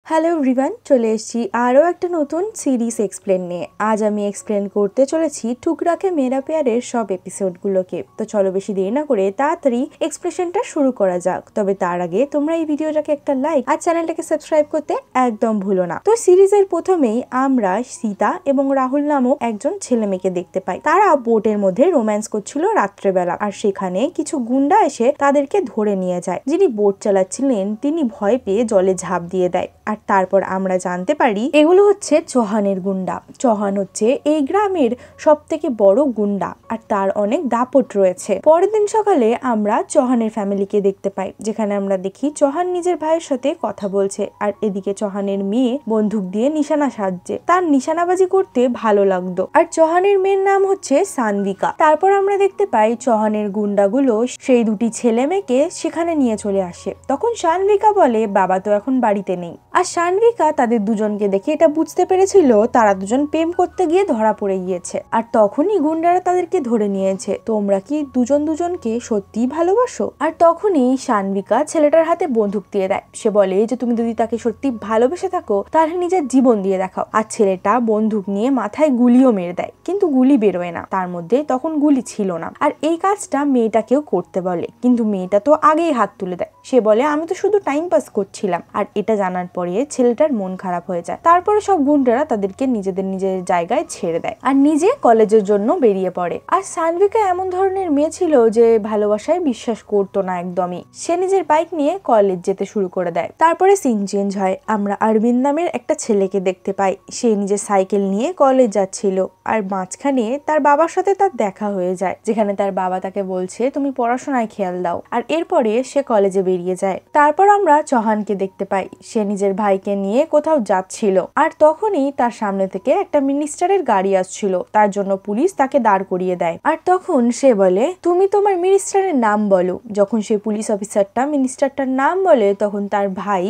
Hello everyone, চলে এসেছি আরও একটা নতুন সিরিজ এক্সপ্লেন নিয়ে। আজ আমি এক্সপ্লেন করতে চলেছি টুকরাকে মেরা প্যারের সব এপিসোডগুলোকে। তো চলো বেশি দেরি না করে তাড়াতাড়ি এক্সপ্রেশনটা শুরু করা যাক। তবে তার আগে তোমরা এই ভিডিওটাকে একটা লাইক আর চ্যানেলটাকে সাবস্ক্রাইব করতে একদম ভুলো না। তো সিরিজের প্রথমেই আমরা সীতা এবং রাহুল নামক একজন ছেলে মেয়েকে দেখতে পাই। তারা বোটের মধ্যে রোম্যান্স করছিল রাত্রেবেলা, আর সেখানে কিছু গুন্ডা এসে তাদেরকে ধরে নিয়ে যায়। যিনি বোট চালাচ্ছিলেন তিনি ভয় পেয়ে জলে ঝাঁপ দিয়ে দেয়। আর তারপর আমরা জানতে পারি এগুলো হচ্ছে চৌহানের গুন্ডা। চৌহান হচ্ছে এই গ্রামের সব থেকে বড় গুন্ডা, আর তার অনেক দাপট রয়েছে। পরের দিন সকালে আমরা চৌহানের ফ্যামিলিকে দেখতে পাই, যেখানে আমরা দেখি চৌহান নিজের ভাইয়ের সাথে কথা বলছে, আর এদিকে চৌহানের মেয়ে বন্দুক দিয়ে নিশানা সাজছে। তার নিশানাবাজি করতে ভালো লাগতো। আর চৌহানের মেয়ের নাম হচ্ছে সানভিকা। তারপর আমরা দেখতে পাই চৌহানের গুন্ডাগুলো সেই দুটি ছেলে মেয়েকে সেখানে নিয়ে চলে আসে। তখন সানভিকা বলে বাবা তো এখন বাড়িতে নেই। আর সানভিকা তাদের দুজনকে দেখে এটা বুঝতে পেরেছিল তারা দুজন প্রেম করতে গিয়ে ধরা পড়ে গিয়েছে। আর তখনই গুন্ডারা তাদেরকে ধরে নিয়েছে। তোমরা কি দুজন দুজনকে সত্যিই ভালোবাসো? আর তখনই সানভিকা ছেলেটার হাতে বন্দুক দিয়ে দেয়। সে বলে যে তুমি যদি তাকে সত্যি ভালোবেসে থাকো তাহলে নিজের জীবন দিয়ে দেখাও। আর ছেলেটা বন্দুক নিয়ে মাথায় গুলিও মেরে দেয়, কিন্তু গুলি বেরোয় না, তার মধ্যে তখন গুলি ছিল না। আর এই কাজটা মেয়েটাকেও করতে বলে, কিন্তু মেয়েটা তো আগেই হাত তুলে দেয়। সে বলে আমি তো শুধু টাইম পাস করছিলাম। আর এটা জানার পরে ছেলেটার মন খারাপ হয়ে যায়। তারপরে সব গুন্ডারা তাদেরকে নিজের জায়গায় ছেড়ে দেয় আর নিজে কলেজের জন্য বেরিয়ে পড়ে। আর সানভিকা এমন ধরনের মেয়ে ছিল যে ভালোবাসায় বিশ্বাস করতো না একদমই। সে নিজের বাইক নিয়ে কলেজ যেতে শুরু করে দেয়। তারপরে সিন চেঞ্জ হয়, আমরা অরবিন্দ নামের একটা ছেলেকে দেখতে পাই। সে নিজের সাইকেল নিয়ে কলেজ যাচ্ছিল, আর মাঝখানে তার বাবার সাথে তার দেখা হয়ে যায়, যেখানে তার বাবা তাকে বলছে তুমি পড়াশোনায় খেয়াল দাও। আর এরপরে সে কলেজে বেরিয়ে যায়। তারপর আমরা চৌহানকে দেখতে পাই, সে নিজের ভাইকে নিয়ে কোথাও যাচ্ছিল। আর তখনই তার সামনে থেকে একটা মিনিস্টারের গাড়ি আসছিল, তার জন্য পুলিশ তাকে দাঁড় করিয়ে দেয়। আর তখন সে বলে তুমি তোমার মিনিস্টারের নাম বলো। যখন সে পুলিশ অফিসারটা মিনিস্টারটার নাম বলে তখন তার ভাই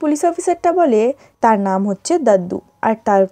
পুলিশ অফিসারটা বলে তার নাম হচ্ছে দাদ্দু।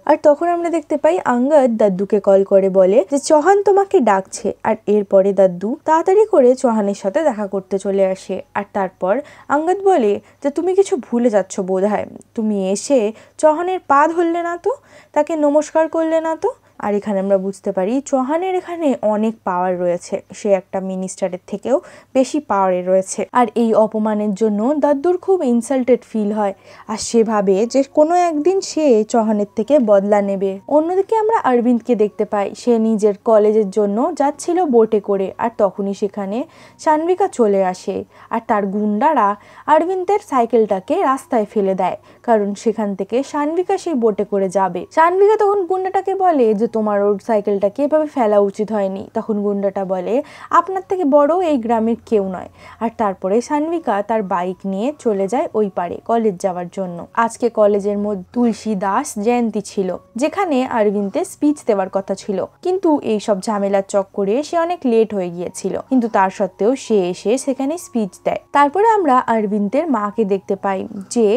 আর তখন আমরা দেখতে পাই আঙ্গদ দাদ্দুকে কল করে বলে যে চৌহান তোমাকে ডাকছে। আর এরপরে দাদ্দু তাড়াতাড়ি করে চৌহানের সাথে দেখা করতে চলে আসে। আর তারপর আঙ্গদ বলে যে তুমি কিছু ভুলে যাচ্ছ বোধহয়, তুমি এসে চৌহানের পা ধরলে না তো, তাকে নমস্কার করলে না তো। আর এখানে আমরা বুঝতে পারি চৌহানের এখানে অনেক পাওয়ার রয়েছে, সে একটা মিনিস্টারের থেকেও বেশি পাওয়ারে রয়েছে। আর এই অপমানের জন্য দাদ্দুর খুব ইনসাল্টেড ফিল হয়, আর সে ভাবে যে কোনো একদিন সে চৌহানের থেকে বদলা নেবে। অন্যদিকে আমরা অরবিন্দকে দেখতে পাই, সে নিজের কলেজের জন্য যাচ্ছিল বোটে করে। আর তখনই সেখানে সানভিকা চলে আসে, আর তার গুন্ডারা অরবিন্দের সাইকেলটাকে রাস্তায় ফেলে দেয়, কারণ সেখান থেকে সানভিকা সেই বোটে করে যাবে। সানভিকা তখন গুন্ডাটাকে বলে যে তোমার ওর সাইকেলটাকে এভাবে ফেলা উচিত হয়নি। তখন গুন্ডাটা বলে আপনার থেকে বড় এই গ্রামের কেউ নয়। আর তারপরে সানভিকা তার বাইক নিয়ে চলে যায় ওই পারে কলেজ যাওয়ার জন্য। আজকে কলেজের মধ্যে তুলসী দাস জয়ন্তী ছিল, যেখানে অরবিন্দের স্পিচ দেওয়ার কথা ছিল, কিন্তু এই সব ঝামেলার চক্করে সে অনেক লেট হয়ে গিয়েছিল। কিন্তু তার সত্ত্বেও সে এসে সেখানে স্পিচ দেয়। তারপরে আমরা অরবিন্দের মাকে দেখতে পাই, যে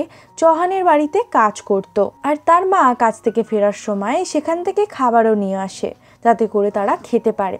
চৌহানের বাড়িতে কাজ করত। আর তার মা কাজ থেকে ফেরার সময় সেখান থেকে খাবারও নিয়ে আসে, যাতে করে তারা খেতে পারে।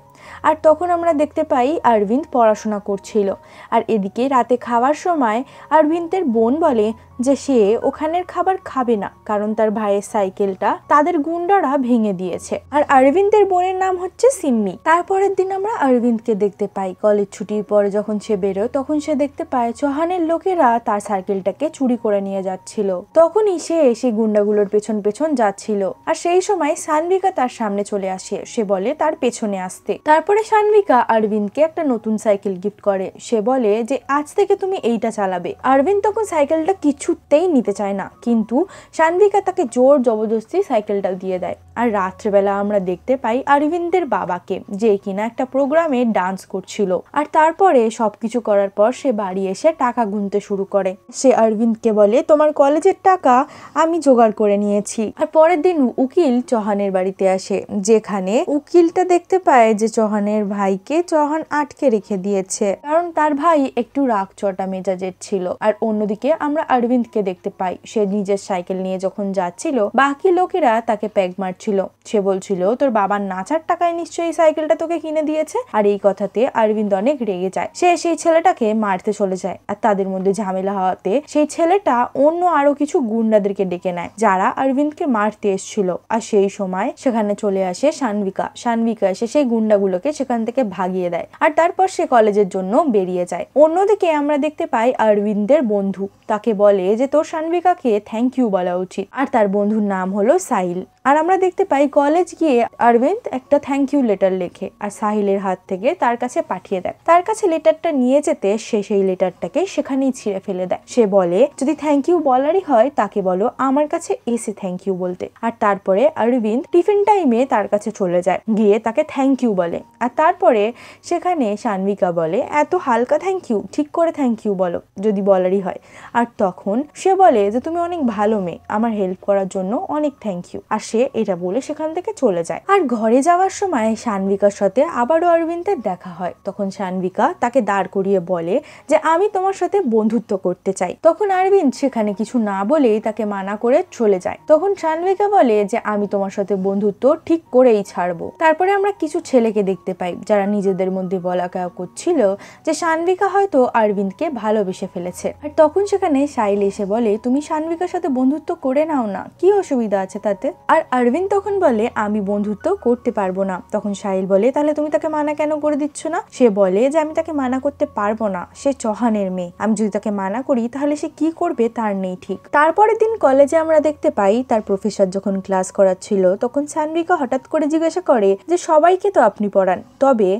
আর তখন আমরা দেখতে পাই অরবিন্দ পড়াশোনা করছিল। আর এদিকে রাতে খাওয়ার সময় অরবিন্দের বোন বলে যে সে ওখানের খাবার খাবে না, কারণ তার ভাইয়ের সাইকেলটা তাদের গুন্ডারা ভেঙে দিয়েছে। আর অরবিন্দের বোনের নাম হচ্ছে সিম্মি। তারপরের দিন আমরা অরবিন্দকে দেখতে পাই কলেজ ছুটির পরে যখন সে বেরোয়, তখন সে দেখতে পায় চৌহানের লোকেরা তার সাইকেলটাকে চুরি করে নিয়ে যাচ্ছিল। তখনই সে সেই গুন্ডাগুলোর পেছন পেছন যাচ্ছিল। আর সেই সময় সানভিকা তার সামনে চলে আসে, সে বলে তার পেছনে আসতে। তারপরে সানভিকা অরবিন্দকে একটা নতুন সাইকেল গিফট করে। সে বলে যে আজ থেকে তুমি এইটা চালাবে। অরবিন্দ তখন সাইকেলটা কিছুতেই নিতে চায় না, কিন্তু সানভিকা তাকে জোর জবরদস্তি সাইকেলটা দিয়ে দেয়। আর রাত্রেবেলা আমরা দেখতে পাই অরবিন্দের বাবাকে, যে কিনা একটা প্রোগ্রামে ডান্স করছিল। আর তারপরে সবকিছু করার পর সে বাড়ি এসে টাকা গুনতে শুরু করে। সে অরবিন্দকে বলে তোমার কলেজের টাকা আমি জোগাড় করে নিয়েছি। আর পরের দিন উকিল চৌহানের বাড়িতে আসে, যেখানে উকিলটা দেখতে পায় যে চৌহানের ভাইকে চৌহান আটকে রেখে দিয়েছে, কারণ তার ভাই একটু রাগ চটা মেজাজের ছিল। আর অন্যদিকে আমরা অরবিন্দকে দেখতে পাই, সে নিজের সাইকেল নিয়ে যখন যাচ্ছিল বাকি লোকেরা তাকে প্যাগ মারছিল। সে বলছিল তোর বাবার নাচার টাকায় নিশ্চয়ই সাইকেলটা তোকে কিনে দিয়েছে। আর এই কথাতে অরবিন্দ অনেক রেগে যায়, সে সেই ছেলেটাকে মারতে চলে যায়। আর তাদের মধ্যে ঝামেলা হওয়াতে সেই ছেলেটা অন্য আরো কিছু গুন্ডাদেরকে ডেকে নেয় যারা অরবিন্দকে মারতে এসেছিল। আর সেই সময় সেখানে চলে আসে শানভিকা এসে সেই গুন্ডাগুলোকে সেখান থেকে ভাগিয়ে দেয়। আর তারপর সে কলেজের জন্য বেরিয়ে যায়। অন্যদিকে আমরা দেখতে পাই অরবিন্দের বন্ধু তাকে বলে যে তোর শানভিকাকে থ্যাংক ইউ বলা উচিত। আর তার বন্ধুর নাম হলো সাহিল। আর আমরা দেখতে পাই কলেজ গিয়ে অরবিন্দ একটা থ্যাংক ইউ লেটার লেখে আর সাহিলের হাত থেকে তার কাছে পাঠিয়ে দেয়। তার কাছে লেটারটা নিয়ে যেতে সে সেই লেটারটাকে সেখানেই ছিঁড়ে ফেলে দেয়। সে বলে যদি থ্যাংক ইউ বলারই হয় তাকে বলো আমার কাছে এসে থ্যাংক ইউ বলতে। আর তারপরে অরবিন্দ টিফিন টাইমে তার কাছে চলে যায়, গিয়ে তাকে থ্যাংক ইউ বলে। আর তারপরে সেখানে শানভিকা বলে এত হালকা থ্যাংক ইউ, ঠিক করে থ্যাংক ইউ বলো যদি বলারই হয়। আর তখন সে বলে যে তুমি অনেক ভালো মেয়ে, আমার হেল্প করার জন্য অনেক থ্যাংক ইউ। আর সে এটা বলে সেখান থেকে চলে যায়। আর ঘরে যাওয়ার সময় শানভিকার সাথে আবারও অরবিন্দের দেখা হয়। তখন শানভিকা তাকে দাঁড় করিয়ে বলে যে আমি তোমার সাথে বন্ধুত্ব করতে চাই। তখন অরবিন্দ সেখানে কিছু না বলেই তাকে মানা করে চলে যায়। তখন শানভিকা বলে যে আমি তোমার সাথে বন্ধুত্ব ঠিক করেই ছাড়বো। তারপরে আমরা কিছু ছেলেকে দেখতে পাই যারা নিজেদের মধ্যে বলা কয়া করছিল যে শানভিকা হয়তো অরবিন্দকে ভালোবেসে ফেলেছে। আর তখন সেখানে সাহিল এসে বলে তুমি শানভিকার সাথে বন্ধুত্ব করে নাও না, কি অসুবিধা আছে তাতে। আর অরবিন্দ তখন বলে আমি বন্ধুত্ব করতে পারবো না। তখন সাহিল বলে তাহলে তুমি তাকে মানা কেন করে দিচ্ছ না? সে বলে যে আমি তাকে মানা করতে পারবো না, সে চৌহানের মেয়ে, আমি যদি তাকে মানা করি তাহলে সে কি করবে তার নেই ঠিক। তারপরের দিন কলেজে আমরা দেখতে পাই তার প্রফেসর যখন ক্লাস করাচ্ছিল তখন শানভিকা হঠাৎ করে জিজ্ঞাসা করে যে সবাইকে তো আপনি পড়ান, তবে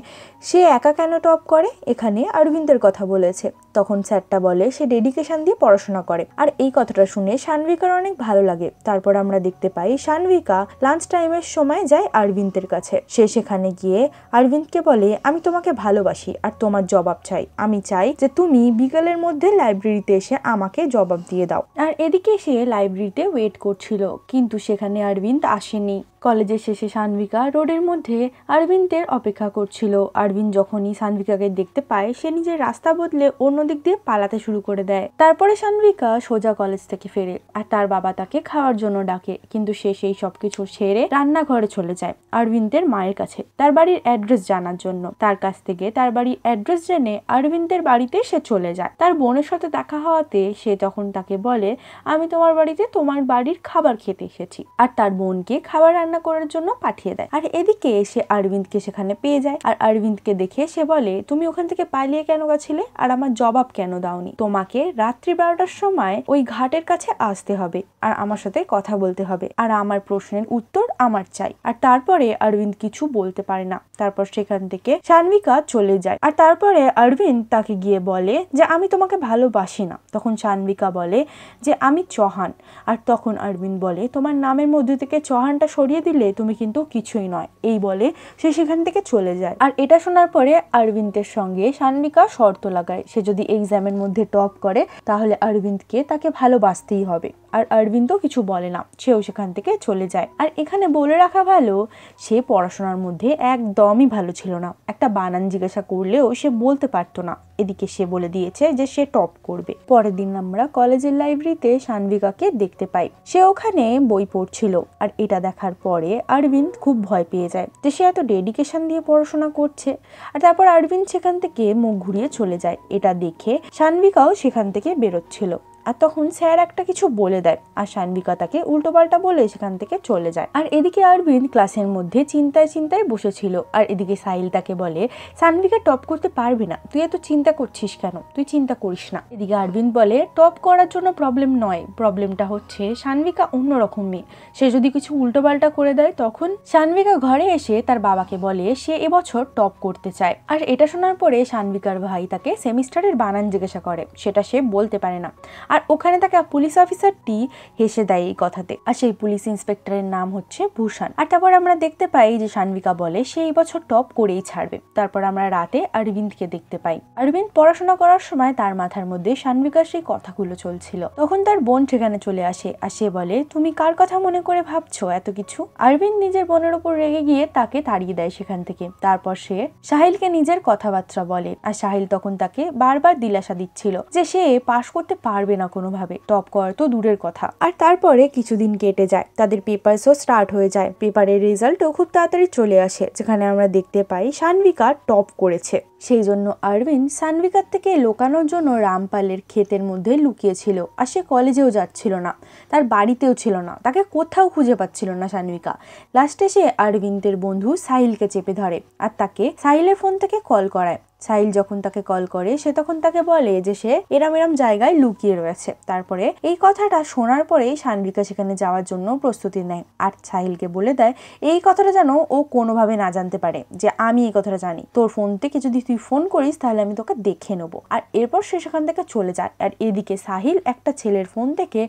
সে একা কেন টপ করে? এখানে অরবিন্দের কথা বলেছে। তখন স্যারটা বলে সে ডেডিকেশন দিয়ে পড়াশোনা করে। আর এই কথাটা শুনে শানভিকার অনেক ভালো লাগে। তারপর আমরা দেখতে পাই শানভিকা লাঞ্চ টাইমের সময় যায় অরবিন্দের কাছে। সে সেখানে গিয়ে অরবিন্দকে বলে আমি তোমাকে ভালোবাসি আর তোমার জবাব চাই, আমি চাই যে তুমি বিকালের মধ্যে লাইব্রেরিতে এসে আমাকে জবাব দিয়ে দাও। আর এদিকে সে লাইব্রেরিতে ওয়েট করছিল, কিন্তু সেখানে অরবিন্দ আসেনি। কলেজের শেষে শানভিকা রোডের মধ্যে অরবিন্দের অপেক্ষা করছিল। অরবিন্দ যখনই শানভিকাকে দেখতে পায় সে নিজের রাস্তা বদলে অন্য দিক দিয়ে পালাতে শুরু করে দেয়। তারপরে শানভিকা সোজা কলেজ থেকে ফেরে আর তার বাবা তাকে খাওয়ার জন্য ডাকে, কিন্তু সে সেই সবকিছু ছেড়ে রান্নাঘরে চলে যায় অরবিন্দের মায়ের কাছে তার বাড়ির অ্যাড্রেস জানার জন্য। তার কাছ থেকে তার বাড়ির অ্যাড্রেস জেনে অরবিন্দের বাড়িতে সে চলে যায়। তার বোনের সাথে দেখা হওয়াতে সে তখন তাকে বলে আমি তোমার বাড়িতে তোমার বাড়ির খাবার খেতে এসেছি। আর তার বোনকে খাবার রান্না করার জন্য পাঠিয়ে দেয়। আর এদিকে সে অরবিন্দকে সেখানে পেয়ে যায়। আর অরবিন্দকে দেখে সে বলে তুমি ওখান থেকে পালিয়ে কেন গেছিলে আর আমার জবাব কেন দাওনি? তোমাকে রাত্রি 12টার সময় ওই ঘাটের কাছে আসতে হবে আর আমার সাথে কথা বলতে হবে আর আমার প্রশ্নের উত্তর আমার চাই। আর তারপরে অরবিন্দ কিছু বলতে পারে না। তারপর সেখান থেকে শানভিকা চলে যায়। আর তারপরে অরবিন্দ তাকে গিয়ে বলে যে আমি তোমাকে ভালোবাসি না। তখন শানভিকা বলে যে আমি চৌহান। আর তখন অরবিন্দ বলে তোমার নামের মধ্যে থেকে চৌহানটা সরিয়ে দিলে তুমি কিন্তু কিছুই নয়। এই বলে সে সেখান থেকে চলে যায়। আর এটা শোনার পরে অরবিন্দের সঙ্গে শানভিকা শর্ত লাগায় সে যদি এক্সামের মধ্যে টপ করে তাহলে অরবিন্দকে তাকে ভালোবাসতেই হবে। আর অরবিন্দও কিছু বলে না, সেও সেখান থেকে চলে যায়। আর এখানে বলে রাখা ভালো সে পড়াশোনার মধ্যে একদমই ভালো ছিল না। একটা বানান জিজ্ঞাসা করলেও সে বলতে পারতো না। এদিকে সে বলে দিয়েছে যে সে টপ করবে। পরের দিন আমরা কলেজের লাইব্রেরিতে শানভিকাকে দেখতে পাই, সে ওখানে বই পড়ছিল। আর এটা দেখার পরে অরবিন্দ খুব ভয় পেয়ে যায় যে সে এত ডেডিকেশন দিয়ে পড়াশোনা করছে। আর তারপর অরবিন্দ সেখান থেকে মুখ ঘুরিয়ে চলে যায়। এটা দেখে শানভিকাও সেখান থেকে বেরোচ্ছিল। আর তখন স্যার একটা কিছু বলে দেয় আর শানভিকা তাকে উল্টোপাল্টা বলে সেখান থেকে চলে যায়। আর এদিকে অরবিন্দ ক্লাসের মধ্যে চিন্তায় বসেছিল। আর এদিকে সাহিল তাকে বলে শানভিকা টপ করতে পারবে না, তুই এত চিন্তা করছিস কেন? তুই চিন্তা করিস না। এদিকে অরবিন্দ বলে টপ করার জন্য প্রবলেম নয়, প্রবলেমটা হচ্ছে শানভিকা অন্যরকম মেয়ে, সে যদি কিছু উল্টোপাল্টা করে দেয় তখন। শানভিকা ঘরে এসে তার বাবাকে বলে সে এবছর টপ করতে চায়। আর এটা শোনার পরে শানভিকার ভাই তাকে সেমিস্টারের বানান জিজ্ঞাসা করে, সেটা সে বলতে পারে না। আর আর ওখানে থাকা পুলিশ অফিসারটি হেসে দেয় এই কথাতে। আর সেই পুলিশ ইন্সপেক্টরের নাম হচ্ছে ভূষণ। আর তারপর আমরা দেখতে পাই যে সানভিকা বলে সে এই বছর টপ করেই ছাড়বে। তারপর আমরা রাতে অরবিন্দকে দেখতে পাই। অরবিন্দ পড়াশোনা করার সময় তার মাথার মধ্যে সানভিকার সেই কথাগুলো চলছিল। তখন তার বোন সেখানে চলে আসে আর সে বলে, তুমি কার কথা মনে করে ভাবছো এত কিছু? অরবিন্দ নিজের বোনের উপর রেগে গিয়ে তাকে তাড়িয়ে দেয় সেখান থেকে। তারপর সে সাহিলকে নিজের কথাবার্তা বলে আর সাহিল তখন তাকে বারবার দিলাসা দিচ্ছিল যে সে পাশ করতে পারবে না কোনোভাবে, টপ করা তো দূরের কথা। আর তারপরে কিছুদিন কেটে যায়, তাদের পেপারসও স্টার্ট হয়ে যায়। পেপারের রেজাল্টও খুব তাড়াতাড়ি চলে আসে, যেখানে আমরা দেখতে পাই সানভিকা টপ করেছে। সেই জন্য অরবিন্দ সানভিকার থেকে লুকানোর জন্য রামপালের ক্ষেতের মধ্যে লুকিয়েছিল। আর সে কলেজেও যাচ্ছিল না, তার বাড়িতেও ছিল না, তাকে কোথাও খুঁজে পাচ্ছিল না সানভিকা। লাস্টে সে অরবিন্দের বন্ধু সাহিলকে চেপে ধরে আর তাকে সাহিলের ফোন থেকে কল করায়। সাহিল যখন তাকে কল করে সে তখন তাকে বলে যে সে এরম এরম জায়গায় লুকিয়ে রয়েছে। তারপরে এই কথাটা শোনার পরেই সানভিকা সেখানে যাওয়ার জন্য প্রস্তুতি নেয় আর সাহিলকে বলে দেয় এই কথাটা যেন ও কোনোভাবে না জানতে পারে যে আমি এই কথাটা জানি। তোর ফোন থেকে যদি তুই ফোন করিস তাহলে আমি তোকে দেখে নেবো। আর এরপর সে সেখান থেকে চলে যায়। আর এদিকে সাহিল একটা ছেলের ফোন থেকে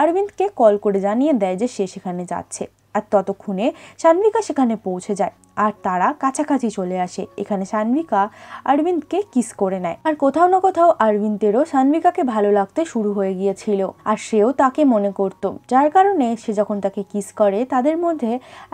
অরবিন্দকে কল করে জানিয়ে দেয় যে সে সেখানে যাচ্ছে। আর ততক্ষণে সানভিকা সেখানে পৌঁছে যায় আর তারা কাছাকাছি চলে আসে। এখানে সানভিকা অরবিন্দকে কিস করে নেয়। আর কোথাও না কোথাও অরবিন্দেরও সানভিকাকে ভালো লাগতে শুরু হয়ে গিয়েছিল আর সেও তাকে মনে করত, যার কারণে সে যখন তাকে কিস করে তাদের মধ্যে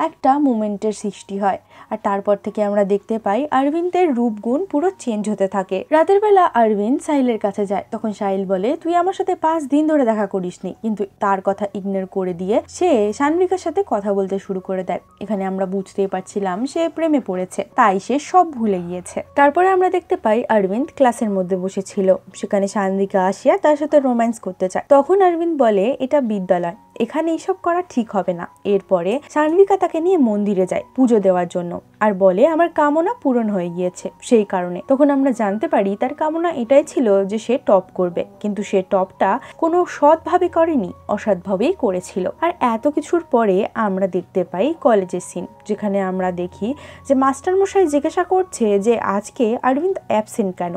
একটা মোমেন্টের সৃষ্টি হয়। আর তারপর থেকে আমরা দেখতে পাই অরবিন্দের রূপগুণ পুরো চেঞ্জ হতে থাকে। রাতের বেলা অরবিন্দ সাহিলের কাছে যায়, তখন সাহিল বলে তুই আমার সাথে 5 দিন ধরে দেখা করিসনি, কিন্তু তার কথা ইগনোর করে দিয়ে সে সানভিকার সাথে কথা বলতে শুরু করে দেয়। এখানে আমরা বুঝতেই পারছিলাম সে প্রেমে পড়েছে, তাই সে সব ভুলে গিয়েছে। তারপরে আমরা দেখতে পাই অরবিন্দ ক্লাসের মধ্যে বসেছিল, সেখানে সানভিকা আসিয়া তার সাথে রোম্যান্স করতে চায়। তখন অরবিন্দ বলে এটা বিদ্যালয়, এখানে এইসব করা ঠিক হবে না। এরপরে সানভিকা তাকে নিয়ে মন্দিরে যায় পুজো দেওয়ার জন্য আর বলে আমার কামনা পূরণ হয়ে গিয়েছে সেই কারণে। তখন আমরা জানতে পারি তার কামনা এটাই ছিল যে সে টপ করবে, কিন্তু সে টপটা কোনো সৎভাবে করেনি, অসৎভাবেই করেছিল। আর এত কিছুর পরে আমরা দেখতে পাই কলেজের সিন, যেখানে আমরা দেখি যে মাস্টারমশাই জিজ্ঞাসা করছে যে আজকে অরবিন্দ অ্যাবসেন্ট কেন।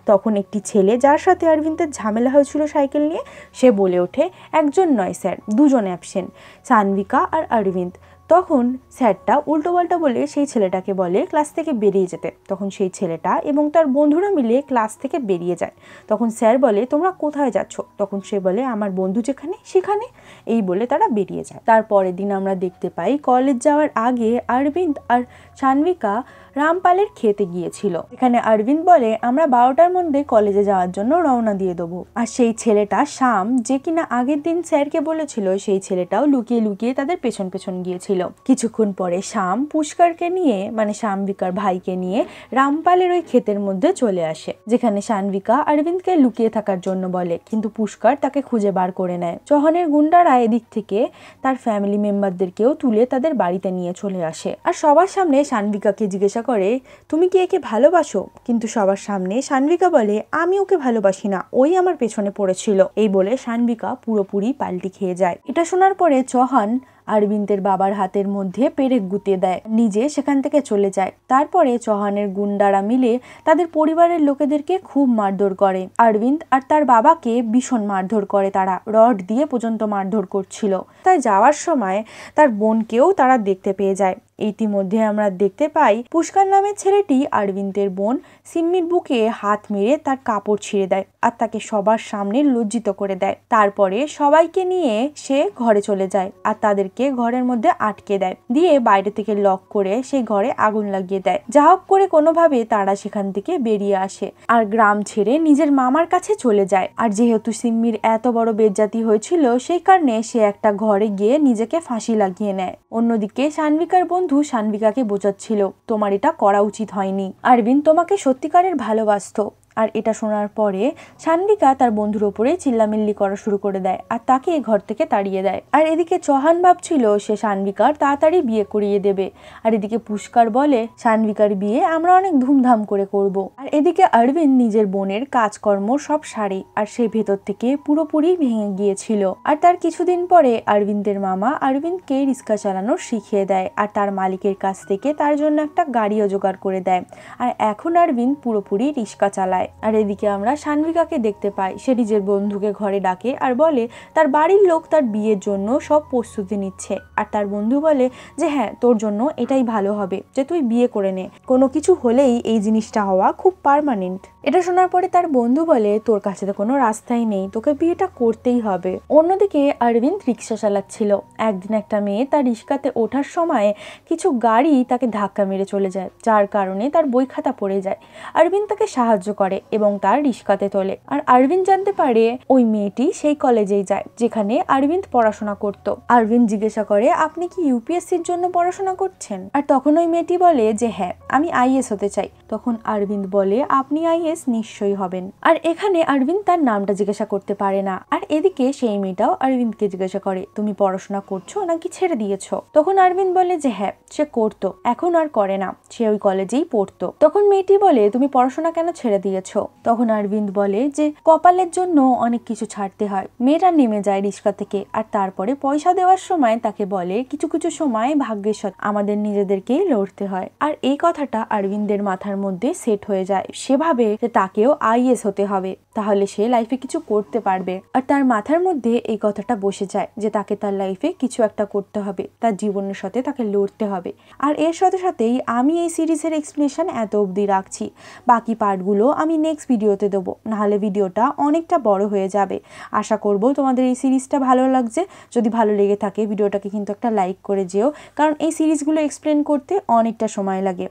তখন একটি ছেলে যার সাথে অরবিন্দের ঝামেলা হয়েছিল সাইকেল নিয়ে, সে বলে ওঠে একজন নয় স্যার, দুজন অ্যাবসেন্ট, সানভিকা আর অরবিন্দ। তখন স্যারটা উল্টোপাল্টা বলে সেই ছেলেটাকে বলে ক্লাস থেকে বেরিয়ে যেতে। তখন সেই ছেলেটা এবং তার বন্ধুরা মিলে ক্লাস থেকে বেরিয়ে যায়। তখন স্যার বলে তোমরা কোথায় যাচ্ছ? তখন সে বলে আমার বন্ধু যেখানে সেখানে, এই বলে তারা বেরিয়ে যায়। তারপরের দিন আমরা দেখতে পাই কলেজ যাওয়ার আগে অরবিন্দ আর সানভিকা রামপালের খেতে গিয়েছিল। এখানে অরবিন্দ বলে আমরা 12টার মধ্যে কলেজে যাওয়ার জন্য রওনা দিয়ে দেবো। আর সেই ছেলেটা শ্যাম, যে কিনা আগের দিন স্যারকে বলেছিল, সেই ছেলেটাও লুকিয়ে লুকিয়ে তাদের পেছন পেছন গিয়েছিল। কিছুক্ষণ পরে শ্যাম পুষ্করকে নিয়ে, মানে সানভিকার ভাইকে নিয়ে রামপালের ওই ক্ষেতের মধ্যে চলে আসে, যেখানে সানভিকা অরবিন্দকে লুকিয়ে থাকার জন্য বলে, কিন্তু পুষ্কর তাকে খুঁজে বার করে নেয়। চৌহানের গুন্ডারা এদিক থেকে তার ফ্যামিলি মেম্বারদেরকেও তুলে তাদের বাড়িতে নিয়ে চলে আসে। আর সবার সামনে সানভিকাকে জিজ্ঞাসা করে তুমি কি একে ভালোবাসো? কিন্তু সবার সামনে সানভিকা বলে আমি ওকে ভালোবাসি না, ওই আমার পেছনে পড়েছিল। এই বলে সানভিকা পুরোপুরি পাল্টি খেয়ে যায়। এটা শোনার পরে চৌহান অরবিন্দের বাবার হাতের মধ্যে পেরেক গুঁতিয়ে দেয়, নিজে সেখান থেকে চলে যায়। তারপরে চৌহানের গুন্ডারা মিলে তাদের পরিবারের লোকেদেরকে খুব মারধর করে। অরবিন্দ আর তার বাবাকে ভীষণ মারধর করে, তারা রড দিয়ে পর্যন্ত মারধর করছিল। তাই যাওয়ার সময় তার বোনকেও তারা দেখতে পেয়ে যায়। ইতিমধ্যে আমরা দেখতে পাই পুষ্কর নামের ছেলেটি অরবিন্দের বোন সিম্মির বুকে হাত মেরে তার কাপড় ছিঁড়ে দেয় আর তাকে সবার সামনে লজ্জিত করে দেয়। তারপরে সবাইকে নিয়ে সে ঘরে চলে যায় আর তাদেরকে ঘরের মধ্যে আটকে দেয়, দিয়ে বাইরে থেকে লক করে সেই ঘরে আগুন লাগিয়ে দেয়। যা হোক করে কোনোভাবে তারা সেখান থেকে বেরিয়ে আসে আর গ্রাম ছেড়ে নিজের মামার কাছে চলে যায়। আর যেহেতু সিম্মির এত বড় বেজ্জাতি হয়েছিল, সেই কারণে সে একটা ঘরে গিয়ে নিজেকে ফাঁসি লাগিয়ে নেয়। অন্যদিকে সানভিকার বন্ধু সানভিকাকে বোঝাচ্ছিল তোমার এটা করা উচিত হয়নি, অরবিন্দ তোমাকে সত্যিকারের ভালোবাসতো। আর এটা শোনার পরে সানভিকা তার বন্ধুর ওপরে চিল্লামিল্লি করা শুরু করে দেয় আর তাকে ঘর থেকে তাড়িয়ে দেয়। আর এদিকে চৌহান ভাবছিল সে সানভিকার তাড়াতাড়ি বিয়ে করিয়ে দেবে, আর এদিকে পুষ্কর বলে সানভিকার বিয়ে আমরা অনেক ধুমধাম করে করব। আর এদিকে অরবিন্দ নিজের বোনের কাজকর্ম সব সারে আর সে ভেতর থেকে পুরোপুরি ভেঙে গিয়েছিল। আর তার কিছুদিন পরে অরবিন্দের মামা অরবিন্দকে রিক্সা চালানো শিখিয়ে দেয় আর তার মালিকের কাছ থেকে তার জন্য একটা গাড়িও জোগাড় করে দেয়। আর এখন অরবিন্দ পুরোপুরি রিক্সা চালায়। যায়। আর এদিকে আমরা শানভিকাকে দেখতে পাই, সে নিজের বন্ধুকে ঘরে ডাকে আর বলে তার বাড়ির লোক তার বিয়ের জন্য সব প্রস্তুতি নিচ্ছে। আর তার বন্ধু বলে যে হ্যাঁ, তোর জন্য এটাই ভালো হবে যে তুই বিয়ে করে নে, কোনো কিছু হলেই এই জিনিসটা হওয়া খুব পার্মানেন্ট। এটা শোনার পরে তার বন্ধু বলে তোর কাছে তো কোনো রাস্তাই নেই, তোকে বিয়েটা করতেই হবে। অন্যদিকে অরবিন্দ রিক্সা চালাচ্ছিল। একদিন একটা মেয়ে তার রিক্সাতে ওঠার সময় কিছু গাড়ি তাকে ধাক্কা মেরে চলে যায়, যার কারণে তার বই খাতা পড়ে যায়। অরবিন্দ তাকে সাহায্য করে এবং তার রিক্সাতে তোলে। আর অরবিন্দ জানতে পারে ওই মেয়েটি সেই কলেজেই যায় যেখানে অরবিন্দ পড়াশোনা করত। অরবিন্দ জিজ্ঞাসা করে আপনি কি ইউপিএসসির জন্য পড়াশোনা করছেন? আর তখন ওই মেয়েটি বলে যে হ্যাঁ, আমি আইএস হতে চাই। তখন অরবিন্দ বলে আপনি আইএস নিশ্চয়ই হবেন। আর এখানে অরবিন্দ তার নামটা জিজ্ঞাসা করতে পারে না। আর এদিকে সেই মেয়েটাও অরবিন্দকে জিজ্ঞাসা করে তুমি পড়াশোনা করছো নাকি ছেড়ে দিয়েছো? তখন অরবিন্দ বলে যে হ্যাঁ, সে করতো, এখন আর করে না, সে ওই কলেজেই পড়তো। তখন মেয়েটি বলে তুমি পড়াশোনা কেন ছেড়ে দিয়েছো? তখন অরবিন্দ বলে যে কপালের জন্য অনেক কিছু ছাড়তে হয়। মেয়েটা নেমে যায় রিক্সা থেকে আর তারপরে পয়সা দেওয়ার সময় তাকে বলে কিছু কিছু সময় ভাগ্যের সাথে আমাদের নিজেদেরকেই লড়তে হয়। আর এই কথাটা অরবিন্দের মাথার মধ্যে সেট হয়ে যায়। সে ভাবে যে তাকেও আইএস হতে হবে, তাহলে সে লাইফে কিছু করতে পারবে। আর তার মাথার মধ্যে এই কথাটা বসে যায় যে তাকে তার লাইফে কিছু একটা করতে হবে, তার জীবনের সাথে তাকে লড়তে হবে। আর এর সাথে সাথেই আমি এই সিরিজের এক্সপ্লেনেশন এত অবধি রাখছি, বাকি পার্টগুলো আমি নেক্সট ভিডিওতে দেবো, নাহলে ভিডিওটা অনেকটা বড় হয়ে যাবে। আশা করব তোমাদের এই সিরিজটা ভালো লাগছে। যদি ভালো লেগে থাকে ভিডিওটাকে কিন্তু একটা লাইক করে যেও, কারণ এই সিরিজগুলো এক্সপ্লেন করতে অনেকটা সময় লাগে।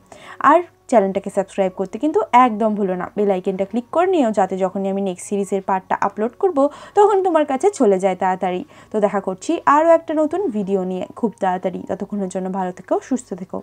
আর চ্যানেলটাকে সাবস্ক্রাইব করতে কিন্তু একদম ভুলো না, বেল আইকনটা ক্লিক করে নিও যাতে যখনই আমি নেক্সট সিরিজের পার্টটা আপলোড করব তখন তোমার কাছে চলে যায় তাড়াতাড়ি। তো দেখা করছি আরও একটা নতুন ভিডিও নিয়ে খুব তাড়াতাড়ি। ততক্ষণের জন্য ভালো থেকো, সুস্থ থেকো।